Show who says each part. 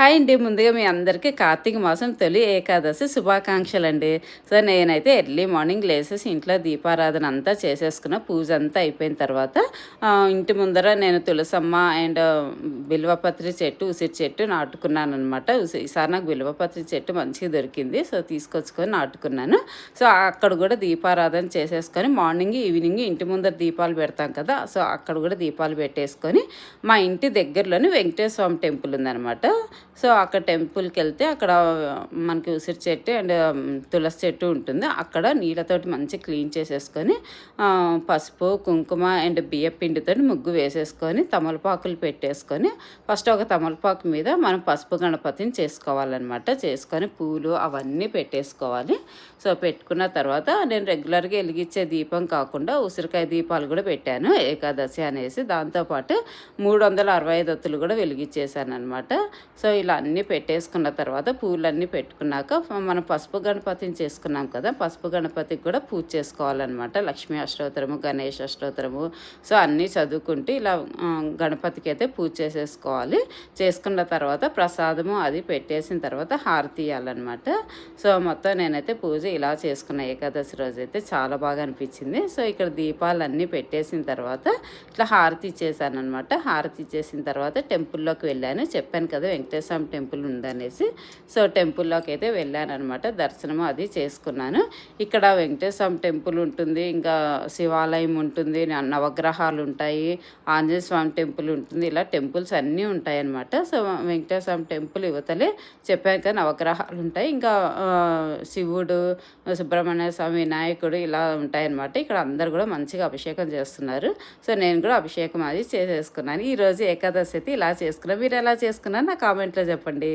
Speaker 1: Hi అండి. ముందుగా మీ అందరికీ కార్తీక మాసం తొలి ఏకాదశి శుభాకాంక్షలండి. సో, నేనైతే ఎర్లీ మార్నింగ్ లేసేసి ఇంట్లో దీపారాధన అంతా చేసేసుకున్న. పూజ అంతా అయిపోయిన తర్వాత ఇంటి ముందర నేను తులసమ్మ అండ్ బిల్వపత్రి చెట్టు, ఉసిరి చెట్టు నాటుకున్నాననమాట. ఈసారి నాకు బిల్వపత్రి చెట్టు మంచిగా దొరికింది. సో, తీసుకొచ్చుకొని నాటుకున్నాను. సో, అక్కడ కూడా దీపారాధన చేసేసుకొని మార్నింగ్, ఈవినింగ్ ఇంటి ముందర దీపాలు పెడతాం కదా! సో, అక్కడ కూడా దీపాలు పెట్టేసుకొని మా ఇంటి దగ్గరలోని వెంకటేశ్వర స్వామి టెంపుల్ ఉందనమాట. సో, అక్కడ టెంపుల్కి వెళ్తే అక్కడ మనకి ఉసిరి చెట్టు అండ్ తులసి చెట్టు ఉంటుంది. అక్కడ నీళ్ళతోటి మంచిగా క్లీన్ చేసేసుకొని పసుపు, కుంకుమ అండ్ బియ్యం పిండితో ముగ్గు వేసేసుకొని తమలపాకులు పెట్టేసుకొని ఫస్ట్ ఒక తమలపాకు మీద మనం పసుపు గణపతిని చేసుకోవాలన్నమాట. చేసుకొని పూలు అవన్నీ పెట్టేసుకోవాలి. సో, పెట్టుకున్న తర్వాత నేను రెగ్యులర్గా వెలిగించే దీపం కాకుండా ఉసిరికాయ దీపాలు కూడా పెట్టాను ఏకాదశి అనేసి. దాంతోపాటు 365 ఒత్తులు కూడా వెలిగించేసాను అనమాట. సో, ఇలా అన్నీ పెట్టేసుకున్న తర్వాత పూలన్నీ పెట్టుకున్నాక మనం పసుపు గణపతిని చేసుకున్నాం కదా! పసుపు గణపతికి కూడా పూజ చేసుకోవాలన్నమాట. లక్ష్మీ అష్టోత్తరము, గణేష్ అష్టోత్తరము సో, అన్నీ చదువుకుంటూ ఇలా గణపతికి అయితే పూజ చేసేసుకోవాలి. చేసుకున్న తర్వాత ప్రసాదము అది పెట్టేసిన తర్వాత హారతి ఇవ్వాలన్నమాట. సో, మొత్తం నేనైతే పూజ ఇలా చేసుకున్న ఏకాదశి రోజు అయితే చాలా బాగా అనిపించింది. సో, ఇక్కడ దీపాలన్నీ పెట్టేసిన తర్వాత ఇట్లా హారతి ఇచ్చేసానమాట. హారతి ఇచ్చేసిన తర్వాత టెంపుల్లోకి వెళ్ళాను. చెప్పాను కదా వెంకటేశ్వర స్వామి టెంపుల్ ఉందనేసి. సో, టెంపుల్లోకి అయితే వెళ్ళాను అనమాట. దర్శనము అది చేసుకున్నాను. ఇక్కడ వెంకటేశ్వర స్వామి టెంపుల్ ఉంటుంది, ఇంకా శివాలయం ఉంటుంది, నవగ్రహాలు ఉంటాయి, ఆంజనేయ స్వామి టెంపుల్ ఉంటుంది, ఇలా టెంపుల్స్ అన్నీ ఉంటాయన్నమాట. సో, వెంకటేశ్వర స్వామి టెంపుల్ యువతలే చెప్పాను కదా నవగ్రహాలు ఉంటాయి, ఇంకా శివుడు, సుబ్రహ్మణ్య స్వామి, వినాయకుడు ఇలా ఉంటాయన్నమాట. ఇక్కడ అందరు కూడా మంచిగా అభిషేకం చేస్తున్నారు. సో, నేను కూడా అభిషేకం అది చేసేసుకున్నాను. ఈరోజు ఏకాదశి అయితే ఇలా చేసుకున్నాను. మీరు ఎలా చేసుకున్నారు నా కామెంట్లో చెప్పండి.